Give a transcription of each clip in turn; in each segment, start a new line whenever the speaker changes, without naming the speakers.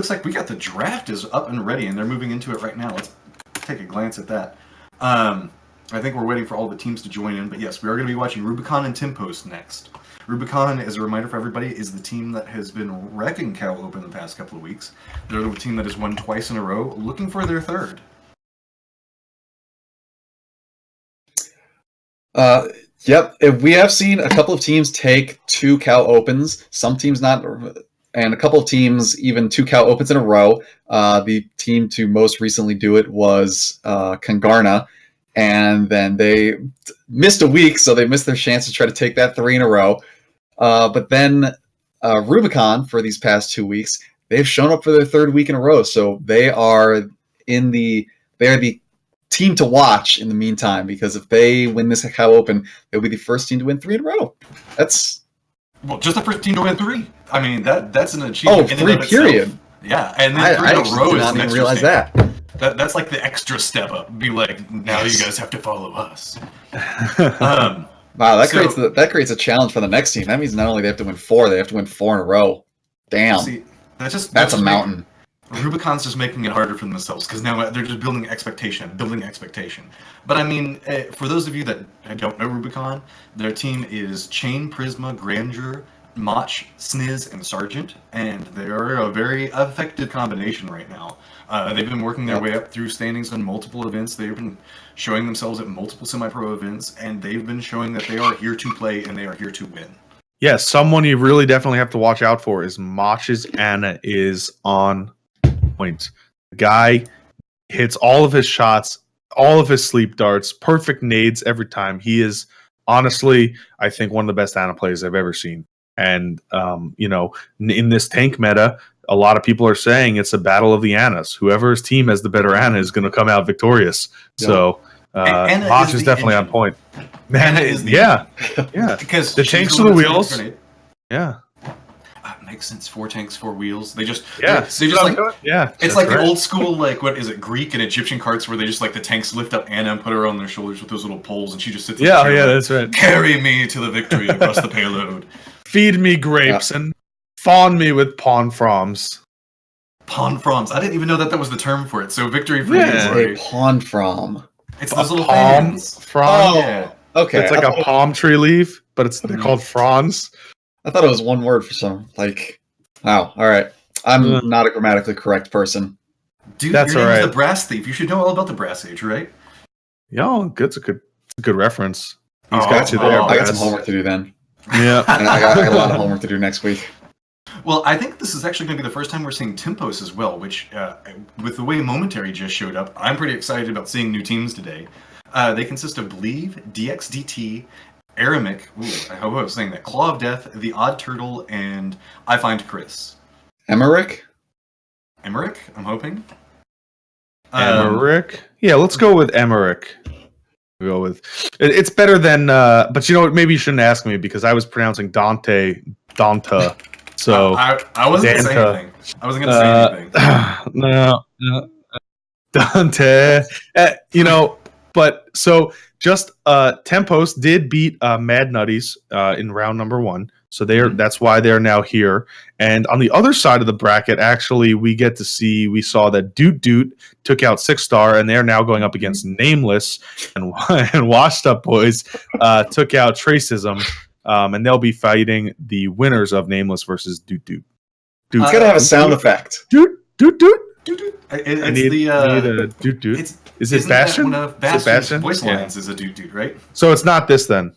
looks like we got the draft is up and ready, and they're moving into it right now. Let's take a glance at that. I think we're waiting for all the teams to join in, but yes, we are going to be watching Rubicon and Tempose next. Rubicon, as a reminder for everybody, is the team that has been wrecking Cal Open the past couple of weeks. They're the team that has won twice in a row, looking for their third.
Yep, we have seen a couple of teams take 2 Cal Opens, some teams not, and a couple of teams even 2 Cal Opens in a row. The team to most recently do it was Congarna, and then they missed a week, so they missed their chance to try to take that 3 in a row. But then Rubicon, for these past 2 weeks, they've shown up for their 3rd week in a row, so they are the team to watch in the meantime, because if they win this Cal Open, they'll be the first team to win 3 in a row. That's
just the first team to win 3. I mean, that's an achievement.
3 period.
Itself. Yeah, and then 3 in a row is an extra
realize
step.
That's
like the extra step up. Be like, now you guys have to follow us.
Wow, that creates a challenge for the next team. That means not only they have to win 4, they have to win 4 in a row. Damn,
see,
that's a mountain.
Rubicon's just making it harder for themselves because now they're just building expectation. But I mean, for those of you that don't know Rubicon, their team is Chain, Prisma, Grandeur, Mach, Sniz, and Sargent, and they're a very effective combination right now. They've been working their way up through standings on multiple events. They've been showing themselves at multiple semi-pro events, and they've been showing that they are here to play and they are here to win.
Yes, someone you really definitely have to watch out for is Mach's Anna is on point. The guy hits all of his shots, all of his sleep darts, perfect nades every time. He is honestly, I think, one of the best Anna players I've ever seen. And in this tank meta, a lot of people are saying it's a battle of the Annas. Whoever's team has the better Anna is going to come out victorious. Yep. So Mach is definitely on point.
Anna is
yeah.
Because
the tanks to the wheels. Yeah.
Makes sense. 4 tanks, 4 wheels. They just
it's
like the old school, like, what is it, Greek and Egyptian carts where they just like the tanks lift up Anna and put her on their shoulders with those little poles, and she just sits.
That's right.
Carry me to the victory across the payload.
Feed me grapes and fawn me with pawn froms.
Pawn froms. I didn't even know that was the term for it. So victory for you.
A pawn from.
It's those little
palm frond.
Oh, yeah.
Okay.
It's like a palm tree leaf, but they're called fronds.
I thought it was one word for some. Wow. All right. I'm not a grammatically correct person.
Dude, your name is the Brass Thief. You should know all about the Brass Age, right?
Yo, it's a good reference. He's got you there.
I got some homework to do then.
Yeah.
And I got a lot of homework to do next week.
Well, I think this is actually going to be the first time we're seeing Tempos as well, which, with the way Momentary just showed up, I'm pretty excited about seeing new teams today. They consist of Believe, DXDT, Aramic, I hope I was saying that, Claw of Death, The Odd Turtle, and I Find Chris.
Emmerich,
I'm hoping.
Emmerich? Yeah, let's go with Emmerich. We'll go with it's better than but you know what, maybe you shouldn't ask me because I was pronouncing Danta. So
I wasn't gonna say anything. I wasn't gonna say anything.
No. Dante. But so just Tempos did beat Mad Nutties in round number 1. So that's why they're now here. And on the other side of the bracket, actually, we saw that Doot Doot took out 6-star, and they're now going up against Nameless, and Washed Up Boys took out Tracism, and they'll be fighting the winners of Nameless versus Doot Doot.
It's gotta have a sound effect.
Doot Doot Doot.
I
need a Doot Doot. Is it Bastion?
One of Bastion's voice lines is a Doot Doot, right?
So it's not this then.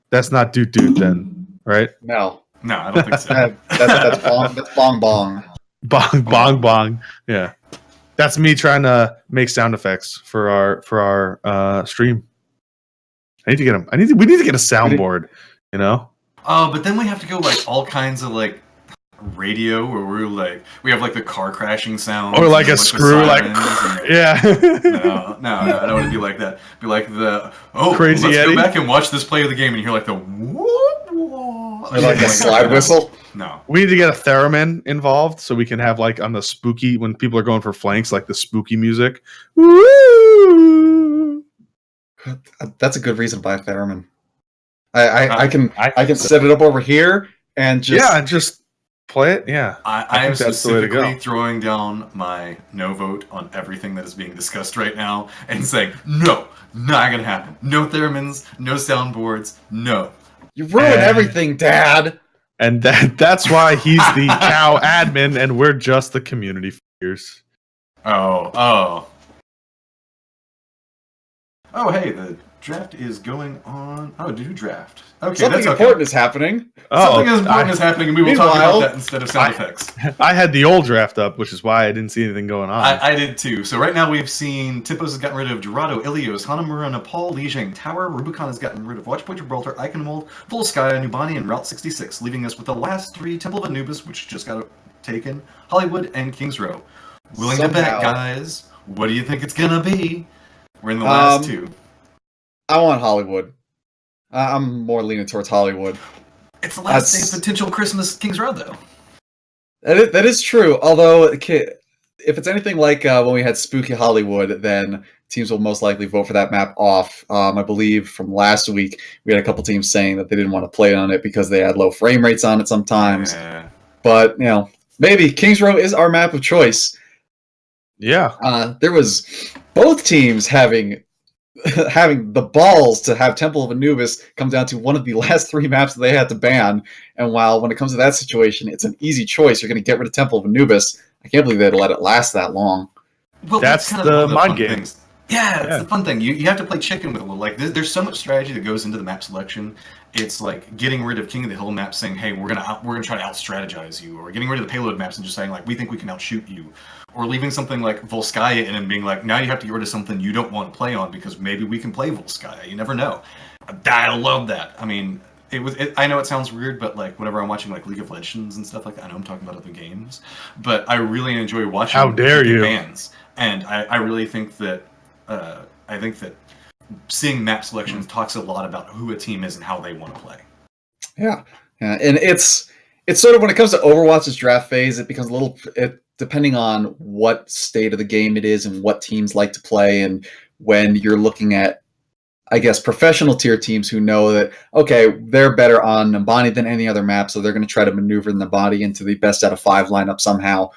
That's not Doot Doot then, right?
No,
I don't think so.
That's Bong Bong.
Bong Bong. Yeah, that's me trying to make sound effects for our stream. I need to get them. We need to get a soundboard.
But then we have to go like all kinds of like radio where we have like the car crashing sound
or like a screw yeah.
No, I don't want to be like that. Be like the
Crazy
let's
Eddie.
Go back and watch this play of the game and you hear like the whoop, whoop.
Or like a slide whistle.
No,
we need to get a theremin involved so we can have like on the spooky when people are going for flanks like the spooky music. Woo!
That's a good reason to buy a theremin. I can set it up over here and just
play it. Yeah,
I am
think that's the way to
specifically
go.
throwing down my no vote on everything that is being discussed right now and saying, no, not going to happen. No theremins, no soundboards, no.
You ruin everything, Dad.
And that's why he's the cow admin, and we're just the community figures.
Oh, hey, the draft is going on. Oh, do draft. Okay,
Something
that's
important
okay.
is happening.
Something important is happening, and we will talk about that instead of sound effects.
I had the old draft up, which is why I didn't see anything going on.
I did too. So right now we've seen Tempose has gotten rid of Dorado, Ilios, Hanamura, Nepal, Lijiang Tower. Rubicon has gotten rid of Watchpoint, Gibraltar, Eichenwald, Volskaya, Nubani, and Route 66, leaving us with the last three: Temple of Anubis, which just got taken, Hollywood, and Kings Row. Willing to bet, guys? What do you think it's gonna be? We're in the last two.
I want Hollywood. I'm more leaning towards Hollywood.
It's the last day of potential Christmas Kings Row, though.
That is true. Although, if it's anything like when we had Spooky Hollywood, then teams will most likely vote for that map off. I believe from last week, we had a couple teams saying that they didn't want to play on it because they had low frame rates on it sometimes.
Yeah.
But, maybe Kings Row is our map of choice.
Yeah.
There was both teams having the balls to have Temple of Anubis come down to one of the last three maps that they had to ban. And while when it comes to that situation, it's an easy choice. You're going to get rid of Temple of Anubis. I can't believe they'd let it last that long.
Well,
that's
kind
the
of
mind game.
Things. Yeah, it's the fun thing. You have to play chicken with it a little. Like there's so much strategy that goes into the map selection. It's like getting rid of King of the Hill maps, saying, "Hey, we're gonna try to out strategize you," or getting rid of the payload maps and just saying like, "We think we can outshoot you," or leaving something like Volskaya in and being like, "Now you have to get rid of something you don't want to play on because maybe we can play Volskaya." You never know. I love that. I mean, I know it sounds weird, but like whenever I'm watching like League of Legends and stuff like that, I know I'm talking about other games, but I really enjoy watching.
How dare you?
Fans, and I really think that. I think that seeing map selections talks a lot about who a team is and how they want to play.
Yeah, and it's sort of when it comes to Overwatch's draft phase, it becomes a little depending on what state of the game it is and what teams like to play, and when you're looking at, I guess, professional tier teams who know that, okay, they're better on Nambani than any other map, so they're going to try to maneuver Nambani into the best out of 5 lineup somehow.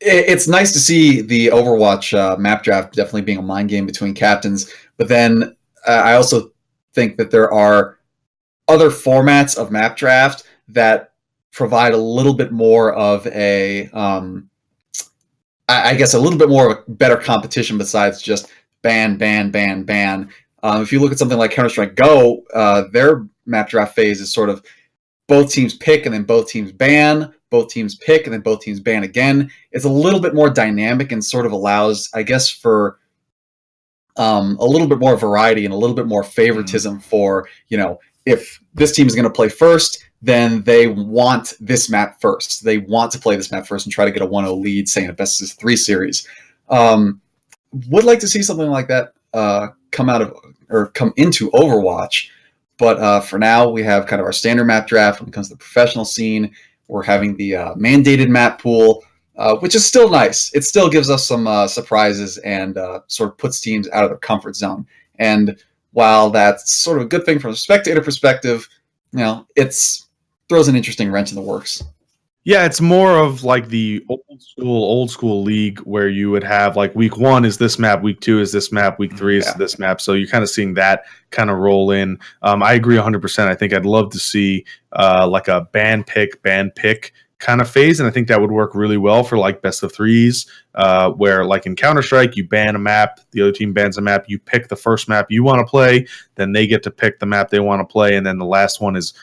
It's nice to see the Overwatch map draft definitely being a mind game between captains, but then I also think that there are other formats of map draft that provide a little bit more of a, I guess, a little bit more of a better competition besides just ban. If you look at something like Counter-Strike Go, their map draft phase is sort of both teams pick and then both teams ban, both teams pick and then both teams ban again. It's a little bit more dynamic and sort of allows, I guess, for a little bit more variety and a little bit more favoritism for, if this team is going to play first, then they want this map first. They want to play this map first and try to get a 1-0 lead, say in a best of 3 series. Would like to see something like that come into Overwatch. But for now, we have kind of our standard map draft. When it comes to the professional scene, we're having the mandated map pool, which is still nice. It still gives us some surprises and sort of puts teams out of their comfort zone. And while that's sort of a good thing from a spectator perspective, it throws an interesting wrench in the works.
Yeah, it's more of like the old school league where you would have like week 1 is this map, week 2 is this map, week 3 is this map. So you're kind of seeing that kind of roll in. I agree 100%. I think I'd love to see like a ban pick kind of phase, and I think that would work really well for like best of 3s, where like in Counter-Strike, you ban a map, the other team bans a map, you pick the first map you want to play, then they get to pick the map they want to play, and then the last one is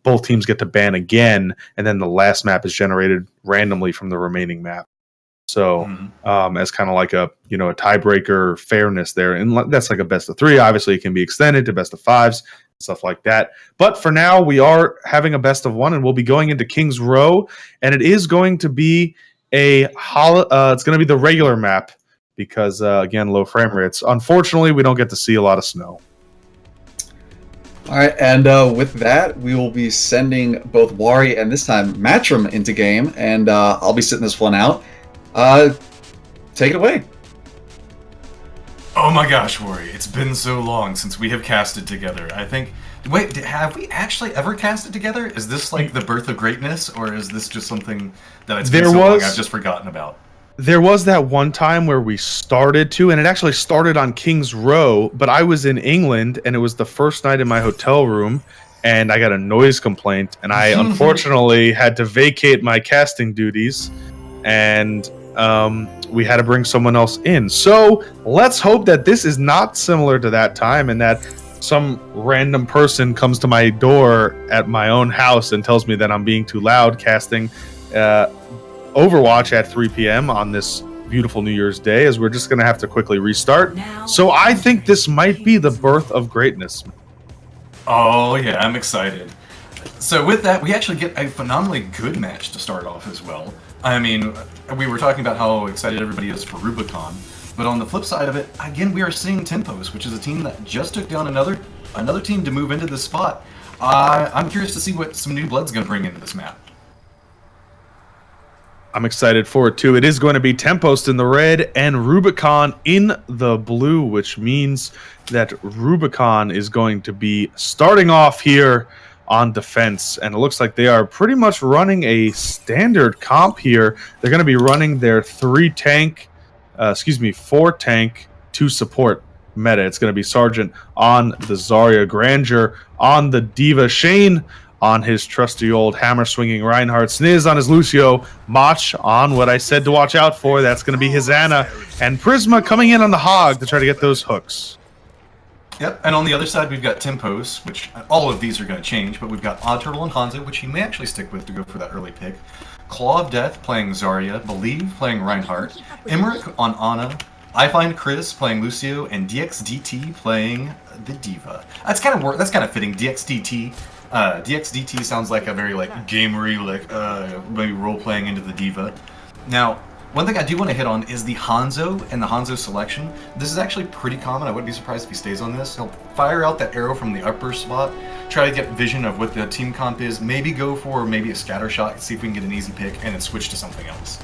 both teams get to ban again, and then the last map is generated randomly from the remaining map. So as kind of like a a tiebreaker fairness there, and that's like a best of 3. Obviously, it can be extended to best of 5s, stuff like that. But for now, we are having a best of 1, and we'll be going into Kings Row, and it is going to be it's going to be the regular map because again, low frame rates. Unfortunately, we don't get to see a lot of snow.
All right, and with that, we will be sending both Wari and this time Matrim into game, and I'll be sitting this one out. Take it away.
Oh my gosh, Wari, it's been so long since we have casted together. I think Wait, have we actually ever casted together? Is this like the birth of greatness, or is this just something that it's been so long I've just forgotten about?
There was that one time where we started to, and it actually started on King's Row, but I was in England, and it was the first night in my hotel room, and I got a noise complaint, and I unfortunately had to vacate my casting duties, and we had to bring someone else in. So let's hope that this is not similar to that time, and that some random person comes to my door at my own house and tells me that I'm being too loud casting Overwatch at 3 p.m. on this beautiful New Year's Day, as we're just going to have to quickly restart. So I think this might be the birth of greatness.
Oh, yeah, I'm excited. So with that, we actually get a phenomenally good match to start off as well. I mean, we were talking about how excited everybody is for Rubicon, but on the flip side of it, again, we are seeing Tempose, which is a team that just took down another team to move into this spot. I'm curious to see what some new blood's going to bring into this map.
I'm excited for it too. It is going to be Tempose in the red and Rubicon in the blue, which means that Rubicon is going to be starting off here on defense. And it looks like they are pretty much running a standard comp here. They're going to be running their 4 tank, 2 support meta. It's going to be Sergeant on the Zarya, Grandeur on the Diva, Shane on his trusty old hammer-swinging Reinhardt, Sniz on his Lucio, Mach on what I said to watch out for. That's going to be his Ana, and Prisma coming in on the Hog to try to get those hooks.
Yep, and on the other side we've got Tempose, which all of these are going to change, but we've got Odd Turtle and Hanzo, which he may actually stick with to go for that early pick. Claw of Death playing Zarya, Believe playing Reinhardt, Emmerich on Ana, I Find Chris playing Lucio, and DXDT playing the Diva. That's kind of fitting. DXDT sounds like a very gamery, maybe role playing into the Diva. Now, one thing I do want to hit on is the Hanzo and the Hanzo selection. This is actually pretty common. I wouldn't be surprised if he stays on this. He'll fire out that arrow from the upper spot, try to get vision of what the team comp is, maybe go for maybe a scatter shot, see if we can get an easy pick, and then switch to something else.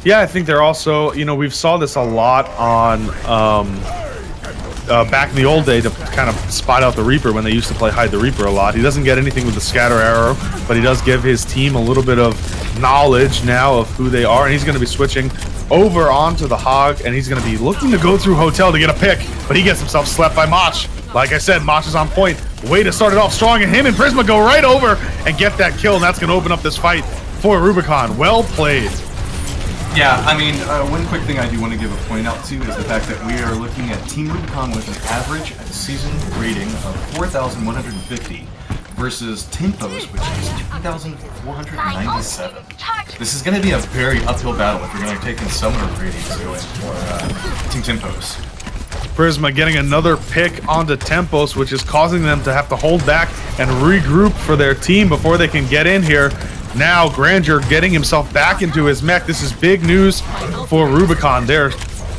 Yeah, I think they're also, we've saw this a lot on back in the old day to kind of spot out the Reaper when they used to play Hide the Reaper a lot. He doesn't get anything with the scatter arrow, but he does give his team a little bit of knowledge now of who they are, and he's going to be switching over onto the Hog, and he's going to be looking to go through Hotel to get a pick, but he gets himself slept by Mach. Like I said, Mach is on point. Way to start it off strong, and him and Prisma go right over and get that kill, and that's going to open up this fight for Rubicon. Well played.
Yeah, I mean, one quick thing I do want to give a point out to is the fact that we are looking at Team Rubicon with an average season rating of 4,150 versus Tempose, which is 2,497. This is going to be a very uphill battle if you're going to take in summoner ratings going for Team Tempose.
Prisma getting another pick onto Tempose, which is causing them to have to hold back and regroup for their team before they can get in here. Now Grandeur getting himself back into his mech. This is big news for Rubicon. They're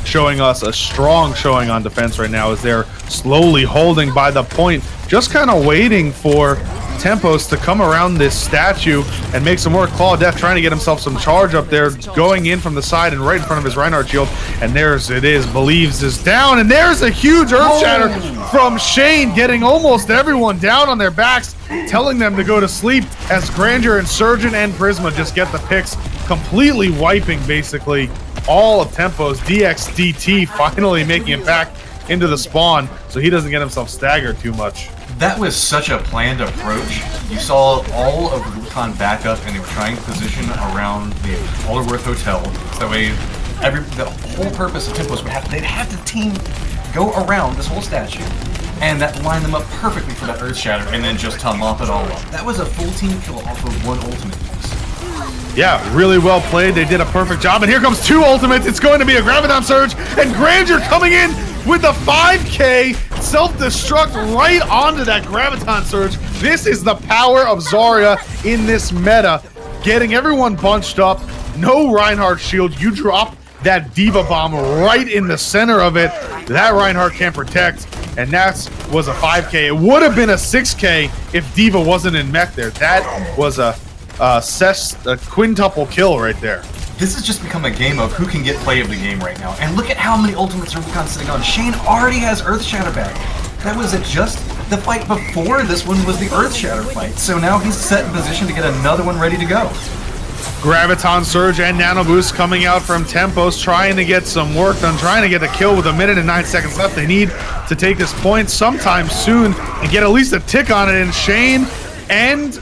showing us a strong showing on defense right now as they're slowly holding by the point, just kind of waiting for Tempose to come around this statue and make some more Claw of Death, trying to get himself some charge up there, going in from the side and right in front of his Reinhardt shield. And there's it is. Believes is down, and there's a huge Earth Shatter from Shane, getting almost everyone down on their backs, telling them to go to sleep as Grandeur and Surgeon and Prisma just get the picks, completely wiping basically all of Tempose. DXDT finally making it back into the spawn so he doesn't get himself staggered too much.
That was such a planned approach. You saw all of Rubicon back up, and they were trying to position around the Alderworth Hotel. So that way, the whole purpose of Tempose would they'd have the team go around this whole statue, and that lined them up perfectly for that Earth Shatter, and then just to mop it all up. That was a full team kill off of one ultimate use.
Yeah, really well played. They did a perfect job, and here comes 2 ultimates. It's going to be a Graviton Surge, and Grandeur coming in with the 5K self-destruct right onto that Graviton Surge. This is the power of Zarya in this meta, getting everyone bunched up. No Reinhardt shield. You drop that Diva Bomb right in the center of it. That Reinhardt can't protect, and that was a 5K. It would have been a 6K if Diva wasn't in mech there. That was a quintuple kill right there.
This has just become a game of who can get play of the game right now. And look at how many ultimates Rubicon's sitting on. Shane already has Earth Shatter back. That was just the fight before this one was the Earth Shatter fight, so now he's set in position to get another one ready to go.
Graviton Surge and Nano Boost coming out from Tempos, trying to get some work done, trying to get the kill with 1 minute and 9 seconds left. They need to take this point sometime soon and get at least a tick on it. And Shane and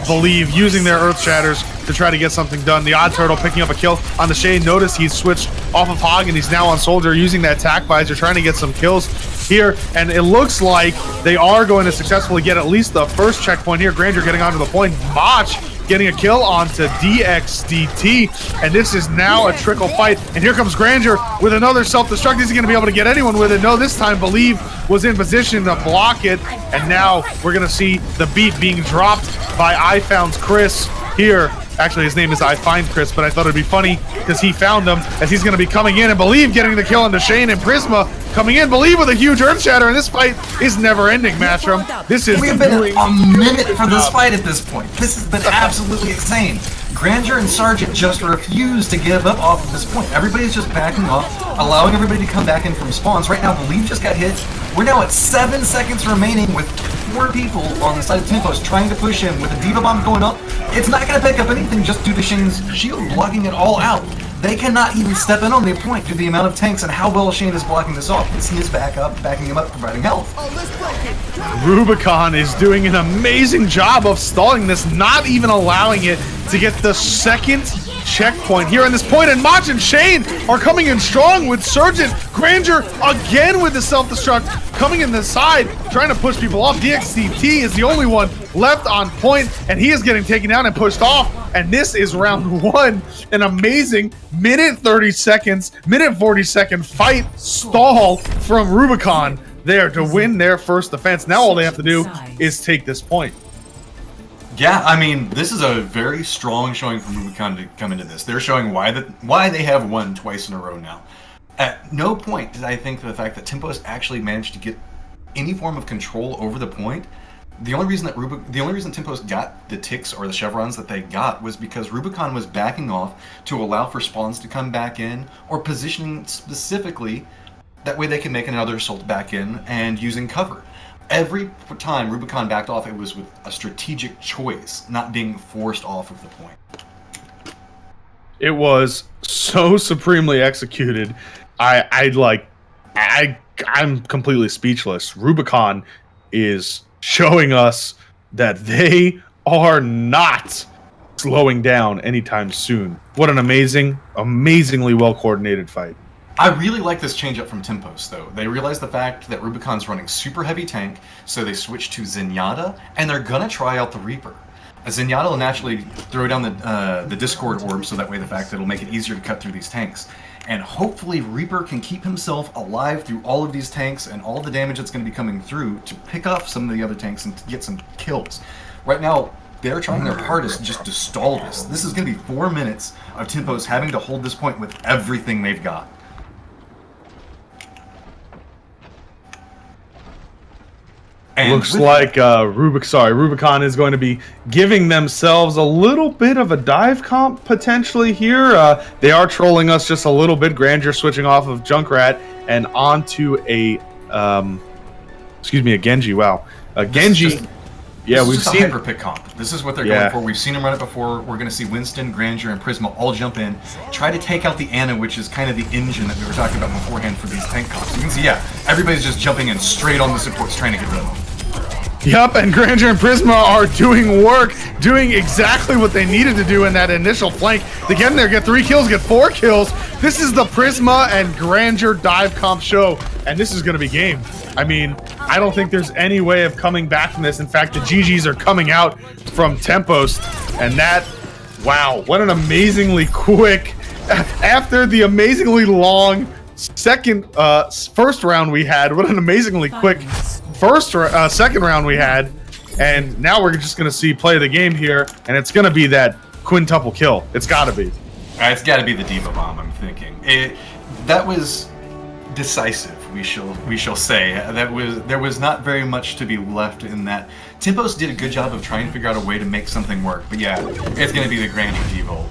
Believe using their Earth Shatters to try to get something done. The Odd Turtle picking up a kill on the Shane. Notice he's switched off of Hog and he's now on Soldier using that Tac Visor, trying to get some kills here. And it looks like they are going to successfully get at least the first checkpoint here. Granger getting onto the point. Mach getting a kill onto DXDT, and this is now a trickle fight. And here comes Granger with another self-destruct. Is he going to be able to get anyone with it? No, this time Believe was in position to block it, and now we're going to see the beat being dropped by I Found Chris here. Actually, his name is I Find Chris, but I thought it'd be funny because he found him as he's going to be coming in, and Believe getting the kill into Shane, and Prisma coming in. Believe with a huge Earth Shatter, and this fight is never-ending, Matchroom. This is
We've been a minute for this fight at this point. This has been absolutely insane. Granger and Sargent just refuse to give up off of this point. Everybody's just backing off, allowing everybody to come back in from spawns. Right now, Believe just got hit. We're now at 7 seconds remaining with 4 people on the side of Tempos trying to push him with a Diva Bomb going up. It's not going to pick up anything just due to Shane's shield blocking it all out. They cannot even step in on the point due to the amount of tanks and how well Shane is blocking this off. You see his backing him up, providing health.
Rubicon is doing an amazing job of stalling this, not even allowing it to get the second checkpoint here on this point, and Mach and Shane are coming in strong with Surgeon. Granger again with the self-destruct coming in the side, trying to push people off. DXCT is the only one left on point, and he is getting taken down and pushed off. And this is round 1. An amazing minute 30 seconds, minute 40-second fight stall from Rubicon there to win their first defense. Now all they have to do is take this point.
Yeah, I mean, this is a very strong showing from Rubicon to come into this. They're showing why they have won twice in a row now. At no point did I think the fact that Tempos actually managed to get any form of control over the point. The only reason Tempos got the ticks or the chevrons that they got was because Rubicon was backing off to allow for spawns to come back in, or positioning specifically that way they can make another assault back in and using cover. Every time Rubicon backed off, it was with a strategic choice, not being forced off of the point.
It was so supremely executed. I'm completely speechless. Rubicon is showing us that they are not slowing down anytime soon. What an amazingly well-coordinated fight.
I really like this change up from Tempos, though. They realized the fact that Rubicon's running super heavy tank, so they switched to Zenyatta, and they're gonna try out the Reaper. Zenyatta will naturally throw down the Discord orb, so that way the fact that it'll make it easier to cut through these tanks. And hopefully Reaper can keep himself alive through all of these tanks and all the damage that's going to be coming through to pick off some of the other tanks and to get some kills. Right now, they're trying their hardest just to stall this. This is going to be 4 minutes of Tempos having to hold this point with everything they've got. And
looks like Rubicon is going to be giving themselves a little bit of a dive comp potentially here. They are trolling us just a little bit. Granger switching off of Junkrat and onto a Genji. Wow, Genji. Yeah, we've seen
a hyper pick comp. This is what they're going for. We've seen them run it before. We're going to see Winston, Granger, and Prisma all jump in, try to take out the Ana, which is kind of the engine that we were talking about beforehand for these tank comps. You can see, everybody's just jumping in straight on the supports, trying to get rid of them.
Yup, and Granger and Prisma are doing work, doing exactly what they needed to do in that initial flank. To get in there, get 3 kills, get 4 kills. This is the Prisma and Granger dive comp show, and this is going to be game. I mean, I don't think there's any way of coming back from this. In fact, the GGs are coming out from Tempos, and that, wow, what an amazingly quick, after the amazingly long first round we had, what an amazingly quick second round we had, and now we're just going to see play of the game here, and it's going to be that quintuple kill. It's got to be.
It's got to be the Diva Bomb, I'm thinking. That was decisive, we shall say. There was not very much to be left in that. Tempos did a good job of trying to figure out a way to make something work, but yeah, it's going to be the Granger Diva.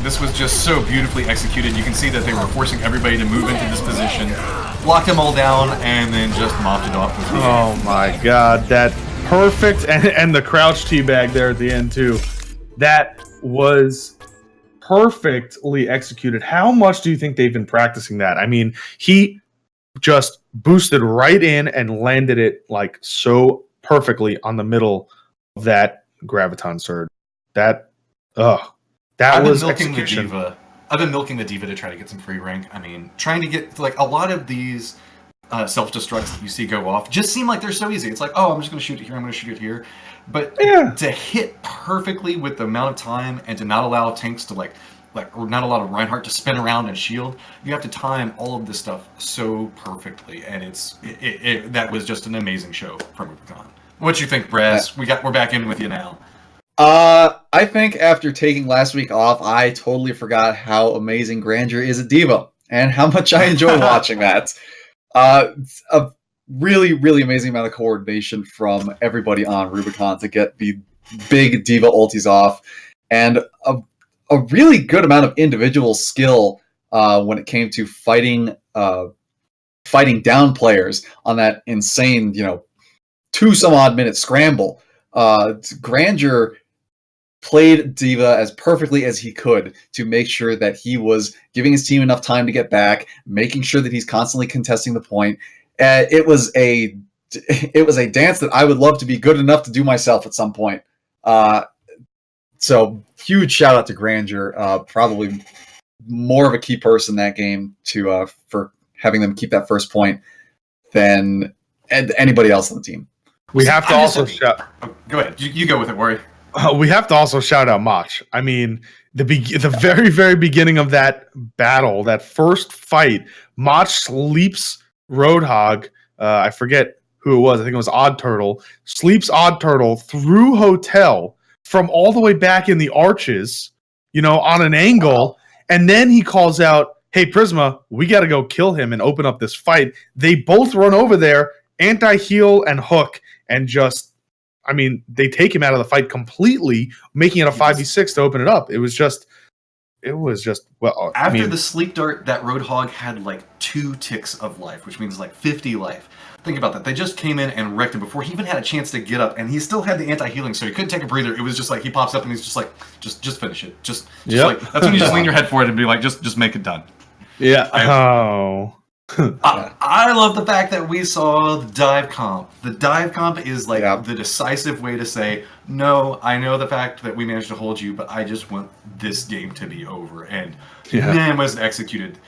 This was just so beautifully executed. You can see that they were forcing everybody to move into this position. locked them all down, and then just mopped it off with
Oh my god, that perfect and the crouch teabag there at the end too. That was perfectly executed. How much do you think they've been practicing that? I mean, he just boosted right in and landed it like so perfectly on the middle of that graviton surge. That was execution.
I've been milking the diva to try to get some free rank. I mean, trying to get like a lot of these self-destructs that you see go off just seem like they're so easy. It's like, oh, I'm just going to shoot it here, I'm going to shoot it here. But to hit perfectly with the amount of time and to not allow tanks to or not allow Reinhardt to spin around and shield, you have to time all of this stuff so perfectly. And that was just an amazing show from Rubicon. What you think, Brass? We're back in with you now.
I think after taking last week off, I totally forgot how amazing Grandeur is at Diva and how much I enjoy watching that. A really, really amazing amount of coordination from everybody on Rubicon to get the big Diva ultis off, and a really good amount of individual skill when it came to fighting down players on that insane, 2-some-odd minute scramble. Grandeur played Diva as perfectly as he could to make sure that he was giving his team enough time to get back, making sure that he's constantly contesting the point. It was a dance that I would love to be good enough to do myself at some point. So huge shout out to Grandeur, probably more of a key person in that game for having them keep that first point than anybody else on the team.
We have to also shout.
Go ahead. You go with it, Worry.
We have to also shout out Mach. I mean, the very, very beginning of that battle, that first fight, Mach sleeps Roadhog. I forget who it was. I think it was Odd Turtle. Sleeps Odd Turtle through Hotel from all the way back in the arches, on an angle. And then he calls out, hey, Prisma, we got to go kill him and open up this fight. They both run over there, anti-heal and hook, and they take him out of the fight completely, making it a 5v6 to open it up. It was just
after the sleep dart, that Roadhog had 2 ticks of life, which means 50 life. Think about that. They just came in and wrecked him before he even had a chance to get up, and he still had the anti-healing, so he couldn't take a breather. It was just he pops up and he's just just finish it. Just that's when you just lean your head forward and be like, just make it done.
Yeah.
I love the fact that we saw the dive comp. The dive comp is the decisive way to say, no, I know the fact that we managed to hold you, but I just want this game to be over. And man, was it executed.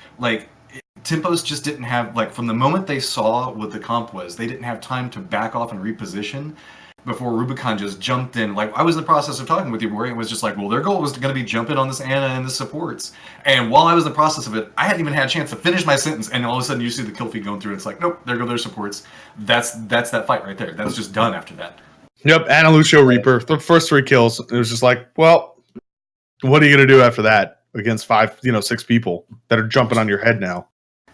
Tempos just didn't have, from the moment they saw what the comp was, they didn't have time to back off and reposition before Rubicon just jumped in. I was in the process of talking with you, Maury, and was just well, their goal was going to be jumping on this Ana and the supports. And while I was in the process of it, I hadn't even had a chance to finish my sentence, and all of a sudden you see the kill feed going through, and it's nope, there go their supports. That's that fight right there. That's just done after that.
Yep, Ana Lucio Reaper, the first 3 kills. It was just well, what are you going to do after that against 6 people that are jumping on your head now?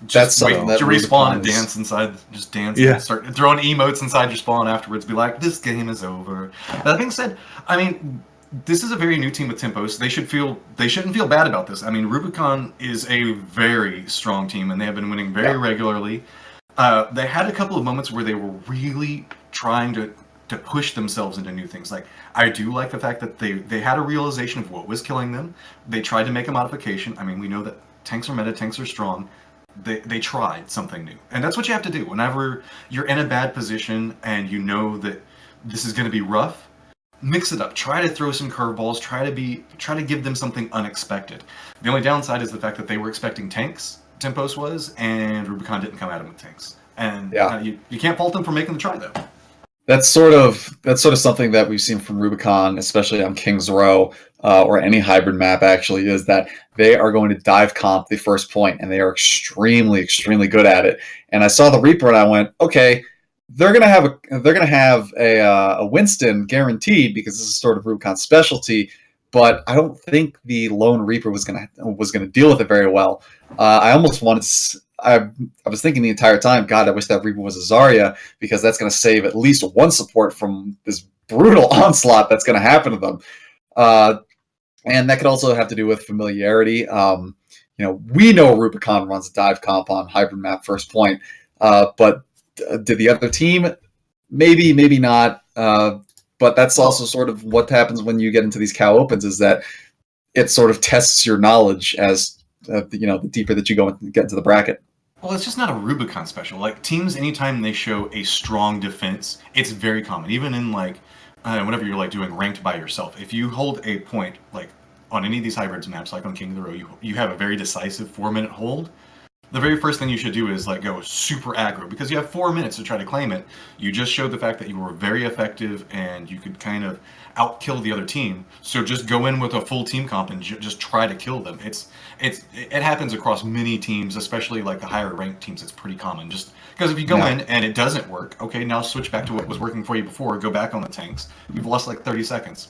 Just wait to respawn and dance inside. Just dance and start throwing emotes inside your spawn afterwards. Be like, this game is over. That being said, this is a very new team with Tempos. They shouldn't feel bad about this. Rubicon is a very strong team, and they have been winning very regularly. They had a couple of moments where they were really trying to push themselves into new things. I do like the fact that they had a realization of what was killing them. They tried to make a modification. We know that tanks are meta, tanks are strong. They tried something new, and that's what you have to do whenever you're in a bad position and you know that this is going to be rough. Mix it up. Try to throw some curveballs. Try to give them something unexpected. The only downside is the fact that they were expecting tanks. Tempos was, and Rubicon didn't come at them with tanks. And you can't fault them for making the try though.
That's sort of something that we've seen from Rubicon, especially on King's Row or any hybrid map. Actually, is that they are going to dive comp the first point, and they are extremely, extremely good at it. And I saw the Reaper, and I went, okay, they're gonna have a Winston guaranteed because this is sort of Rubicon's specialty. But I don't think the lone Reaper was gonna deal with it very well. I almost wanted to. I was thinking the entire time, God, I wish that Reaper was a Zarya, because that's going to save at least one support from this brutal onslaught that's going to happen to them. And that could also have to do with familiarity. we know Rubicon runs a dive comp on hybrid map first point, but did the other team? Maybe not. But that's also sort of what happens when you get into these cow opens, is that it sort of tests your knowledge as the deeper that you go and get into the bracket.
Well, it's just not a Rubicon special. Like, teams, anytime they show a strong defense, it's very common. Even in, like, whenever you're, like, doing ranked by yourself. If you hold a point, like, on any of these hybrids maps, like on King of the Row, you have a very decisive 4-minute hold. The very first thing you should do is, like, go super aggro, because you have 4 minutes to try to claim it. You just showed the fact that you were very effective and you could kind of outkill the other team. So just go in with a full team comp and just try to kill them. It happens across many teams, especially like the higher ranked teams. It's pretty common. Just because if you go in and it doesn't work, okay, now switch back to what was working for you before. Go back on the tanks. You've lost like 30 seconds.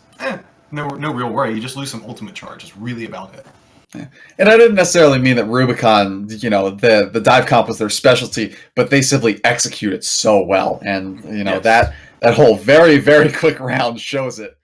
No real worry. You just lose some ultimate charge. It's really about it.
Yeah. And I didn't necessarily mean that Rubicon, the dive comp was their specialty, but they simply execute it so well. And, that whole very, very quick round shows it.